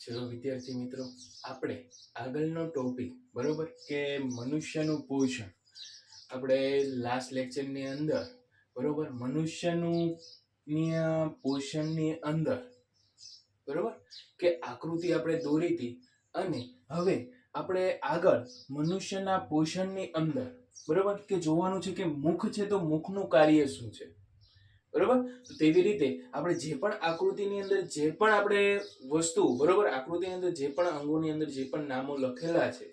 ચલો વિદ્યાર્થી મિત્રો, આપણે આગળનો ટોપિક બરોબર કે મનુષ્યનું પોષણ. આપણે લાસ્ટ લેક્ચરની અંદર બરોબર મનુષ્યનું પોષણની અંદર બરોબર કે આકૃતિ આપણે દોરી હતી, અને હવે આપણે આગળ મનુષ્યના પોષણની અંદર બરોબર કે જોવાનું છે કે મુખ છે તો મુખનું કાર્ય શું છે. બરોબર, તો તેવી રીતે આપણે જે પણ આકૃતિની અંદર જે પણ આપણે વસ્તુ બરોબર આકૃતિની અંદર જે પણ અંગોની અંદર જે પણ નામો લખેલા છે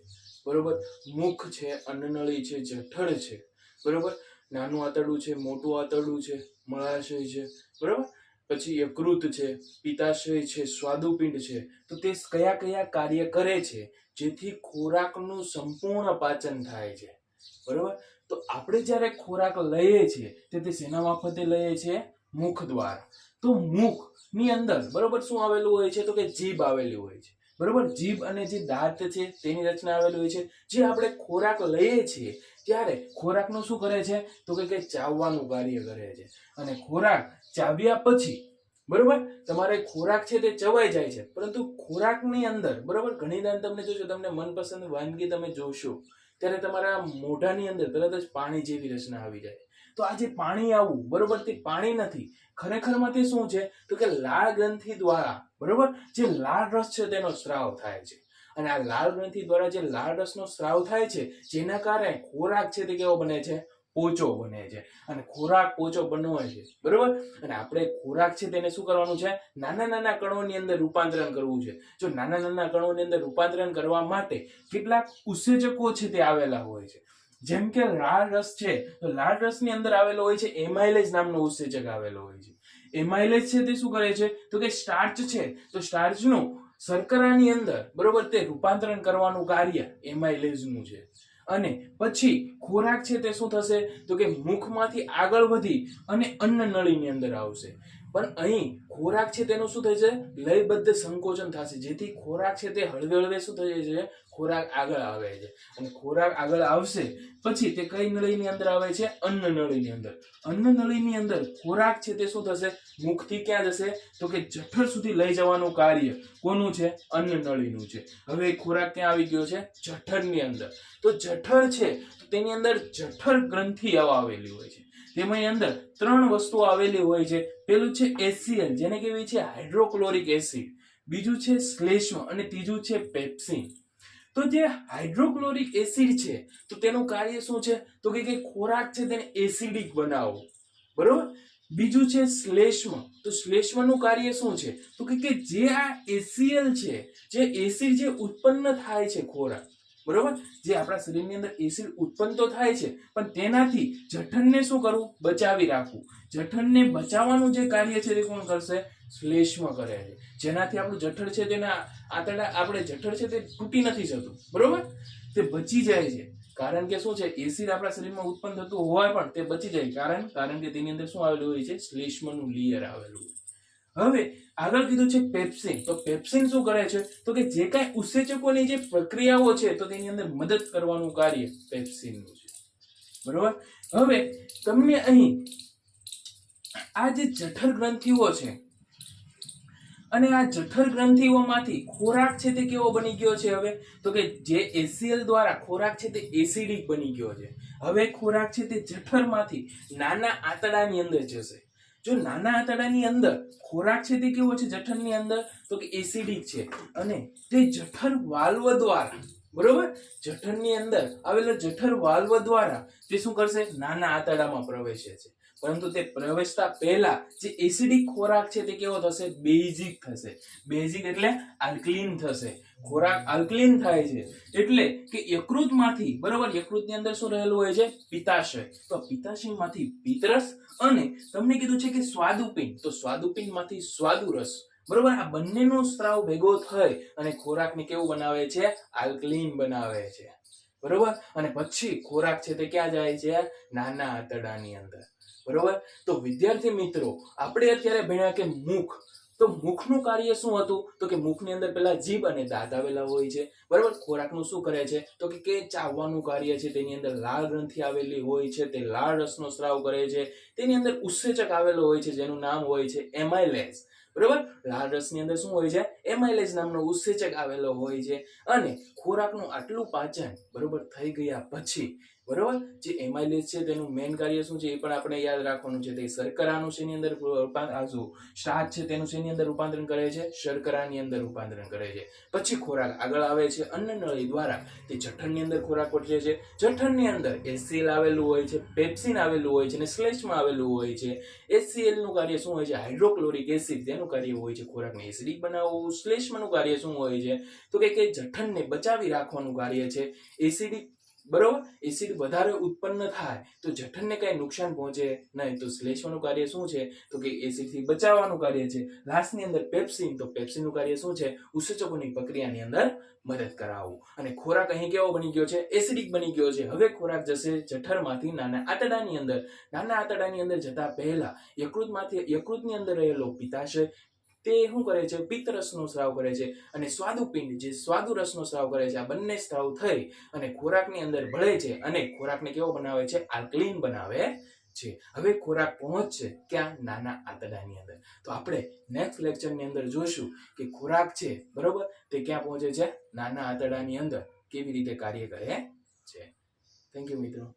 બરોબર, મુખ છે, અન્નનળી છે, જઠર છે બરોબર, નાનું આંતરડું છે, મોટું આંતરડું છે, મળાશય છે બરોબર, પછી યકૃત છે, પિત્તાશય છે, સ્વાદુપિંડ છે, તો તે કયા કયા કાર્ય કરે છે જેથી ખોરાકનું સંપૂર્ણ પાચન થાય છે. બરોબર, તો આપણે જ્યારે ખોરાક લઈએ છીએ તે શેના મારફતે લઈએ છીએ? મુખ દ્વારા. તો મુખ ની અંદર બરોબર શું આવેલું હોય છે? તો કે જીભ આવેલી હોય છે બરોબર. જીભ અને જે દાંત છે તેની રચના આવેલી હોય છે. જે આપણે ખોરાક લઈએ છીએ ત્યારે ખોરાકનું શું કરે છે? તો કે ચાવવાનું કાર્ય કરે છે. અને ખોરાક ચાવ્યા પછી બરોબર તમારે ખોરાક છે તે ચવાઈ જાય છે, પરંતુ ખોરાકની અંદર બરોબર ઘણી વાર તમને જોશો, તમને મનપસંદ વાનગી તમે જોશો ત્યારે તમારા મોઢાની અંદર તરત જ પાણી જેવી રચના આવી જાય. તો આ જે પાણી આવવું બરોબર તે પાણી નથી, ખરેખરમાં તે શું છે? તો કે લાળ ગ્રંથિ દ્વારા બરોબર જે લાળ રસ છે તેનો સ્ત્રાવ થાય છે. અને આ લાળ ગ્રંથિ દ્વારા જે લાળ રસનો સ્ત્રાવ થાય છે જેના કારણે ખોરાક છે તે કેવો બને છે? પોચો બને છે. અને ખોરાક પોચો બનવો છે બરોબર. અને આપણે ખોરાક છે તેને શું કરવાનું છે? નાના નાના કણોની અંદર રૂપાંતરણ કરવું છે. જો નાના નાના કણોની અંદર રૂપાંતરણ કરવા માટે કેટલાક ઉત્સેચકો છે તે આવેલા હોય છે. જેમ કે લાળ રસ છે, તો લાળ રસની અંદર આવેલો હોય છે એમાઇલેજ નામનો ઉત્સેચક આવેલો હોય છે. એમાઇલેજ છે તે શું કરે છે? તો કે સ્ટાર્ચ છે, તો સ્ટાર્ચનું શર્કરાની અંદર બરોબર તે રૂપાંતરણ કરવાનું કાર્ય એમાઇલેજનું છે. અને પછી ખોરાક છે તે શું થશે? તો કે મુખમાંથી આગળ વધી અને અન્નનળીની અંદર આવશે. પણ અહીં ખોરાક છે તેનું શું થશે? લયબદ્ધ સંકોચન થશે, જેથી ખોરાક છે તે હળવે હળવે શું થઈ જાય છે? ખોરાક આગળ આવે છે. અને ખોરાક આગળ આવશે પછી તે કઈ નળીની અંદર આવે છે? અન્નનળીની અંદર. અન્નનળીની અંદર ખોરાક છે તે શું થશે? મુખથી ક્યાં જશે? તો કે જઠર સુધી લઈ જવાનું કાર્ય કોનું છે? અન્નનળીનું છે. હવે ખોરાક ક્યાં આવી ગયો છે? જઠરની અંદર. તો જઠર છે તો તેની અંદર જઠર ગ્રંથિ આવેલી હોય છે. તેમાં અંદર ત્રણ વસ્તુઓ આવેલી હોય છે. પેલું છે HCl, જેને કહેવાય છે હાઇડ્રોક્લોરિક એસિડ, બીજું છે શ્લેષ્મ અને ત્રીજું છે પેપ્સિન. તો જે હાઇડ્રોક્લોરિક એસિડ છે તો તેનું કાર્ય શું છે? તો કે ખોરાક છે તેને એસિડિક બનાવવો બરોબર. બીજું છે શ્લેષ્મ, તો શ્લેષ્મનું કાર્ય શું છે? તો કે જે આ HCl છે, જે એસિડ જે ઉત્પન્ન થાય છે ખોરાક બરોબર, જે આપણા શરીરની અંદર એસિડ ઉત્પન્ન તો થાય છે પણ તેનાથી જઠરને શું કરવું? બચાવી રાખવું. જઠરને બચાવવાનું જે કાર્ય છે તે કોણ કરશે? શ્લેષ્મ કરે છે. જેનાથી આપણું જઠર છે તેના આંતરડા આપણે જઠર છે તે તૂટી નથી જતું બરોબર, તે બચી જાય છે. કારણ કે શું છે? એસિડ આપણા શરીરમાં ઉત્પન્ન થતું હોય પણ તે બચી જાય. કારણ કે તેની અંદર શું આવેલું હોય છે? શ્લેષ્મનું લેયર આવેલું હોય. હવે આગળ કીધું છે પેપ્સિન. તો પેપ્સિન શું કરે છે? તો કે જે કાંઈ ઉત્સેચકોની જે પ્રક્રિયાઓ છે તો તેની અંદર મદદ કરવાનું કાર્ય પેપ્સિનનું છે બરોબર. હવે તમને અહીં આ જે જઠર ગ્રંથિઓ છે અને આ જઠર ગ્રંથિઓમાંથી ખોરાક છે તે કેવો બની ગયો છે? હવે તો કે જે HCl દ્વારા ખોરાક છે તે એસિડિક બની ગયો છે. હવે ખોરાક છે તે જઠરમાંથી નાના આંતરડાની અંદર જશે. જો નાના આંતરડાની અંદર ખોરાક છે તે કેવો છે? જઠરની અંદર તો કે એસિડિક છે. અને તે જઠર વાલ્વ દ્વારા બરોબર, જઠરની અંદર આવેલા જઠર વાલ્વ દ્વારા તે શું કરશે? નાના આંતરડામાં પ્રવેશે છે. પરંતુ તે પ્રવેશતા પહેલા જે એસિડિક ખોરાક છે તે કેવો થશે? બેઝિક થશે. બેઝિક એટલે આલ્કલીન થશે. ખોરાક આલ્કલીન થાય છે એટલે કે યકૃતમાંથી બરોબર, યકૃતની અંદર શું રહેલું હોય છે? પિત્તાશય. તો પિત્તાશયમાંથી પિત્તરસ અને તમને કીધું છે કે સ્વાદુપિંડ, તો સ્વાદુપિંડમાંથી સ્વાદુરસ બરોબર. આ બંનેનો સ્ત્રાવ ભેગો થઈ અને ખોરાકને કેવું બનાવે છે? આલ્કલીન બનાવે છે બરોબર. અને પછી ખોરાક છે તે ક્યાં જાય છે? નાના આંતરડાની અંદર બરોબર. તો વિદ્યાર્થી મિત્રો, આપણે અત્યારે ભણ્યા કે મુખ. તો મુખનું કાર્ય શું હતું? તો કે મુખની અંદર પેલા જીભ અને દાંત આવેલા હોય છે બરોબર. ખોરાકનું શું કરે છે? તો કે ચાવવાનું કાર્ય છે. તેની અંદર લાળ ગ્રંથિ આવેલી હોય છે, તે લાળ રસનો સ્ત્રાવ કરે છે. તેની અંદર ઉત્સેચક આવેલો હોય છે જેનું નામ હોય છે એમાઇલેઝ બરોબર. લાલ રસની અંદર શું હોય છે? એમાઇલેઝ નામનો ઉત્સેચક આવેલો હોય છે. અને ખોરાકનું આટલું પાચન બરોબર થઈ ગયા પછી બરોબર જે એમાઇલેઝ છે તેનું મેઇન કાર્ય શું છે એ પણ આપણે યાદ રાખવાનું છે. તે શર્કરાનું શેની અંદર સ્ટાર્ચ છે તેનું શેની અંદર રૂપાંતરણ કરે છે? શર્કરાની અંદર રૂપાંતરણ કરે છે. પછી ખોરાક આગળ આવે છે અન્નનળી દ્વારા, તે જઠરની અંદર ખોરાક પહોંચે છે. જઠરની અંદર એસીએલ આવેલું હોય છે, પેપ્સિન આવેલું હોય છે અને શ્લેષ્મા આવેલું હોય છે. એસીએલ નું કાર્ય શું હોય છે? હાઇડ્રોક્લોરિક એસિડ, તેનું કાર્ય હોય છે ખોરાકને એસિડિક બનાવવું. શ્લેષ્માનું કાર્ય શું હોય છે? તો કે જઠરને બચાવી રાખવાનું કાર્ય છે. એસિડિક બરોબર, એસિડ વધારે ઉત્પન્ન થાય તો જઠરને કઈ નુકસાન પહોંચે નહીં. તો શ્લેષ્માનું કાર્ય શું છે? તો કે એસિડથી બચાવવાનું કાર્ય છે. લાસ્ટની અંદર પેપ્સિન, તો પેપ્સિનનું કાર્ય શું છે? ઉત્સેચકોની પ્રક્રિયાની અંદર મદદ કરાવવું. અને ખોરાક અહીં કેવો બની ગયો છે? એસિડિક બની ગયો છે. હવે ખોરાક જશે જઠરમાંથી નાના આંતરડાની અંદર. નાના આંતરડાની અંદર જતા પહેલા યકૃતની અંદર રહેલો પિત્તાશય તે શું કરે છે? પિત્તરસનો સ્રાવ કરે છે. અને સ્વાદુપિંડ જે સ્વાદુરસનો સ્રાવ કરે છે. આ બંને સ્રાવ થઈ અને ખોરાકની અંદર ભળે છે અને ખોરાકને કેવો બનાવે છે? આલ્કલીન બનાવે છે. હવે ખોરાક પહોંચશે ક્યાં? નાના આંતરડાની અંદર. તો આપણે નેક્સ્ટ લેક્ચરની અંદર જોઈશું કે ખોરાક છે બરોબર તે ક્યાં પહોંચે છે? નાના આંતરડાની અંદર કેવી રીતે કાર્ય કરે છે. થેન્ક યુ મિત્રો.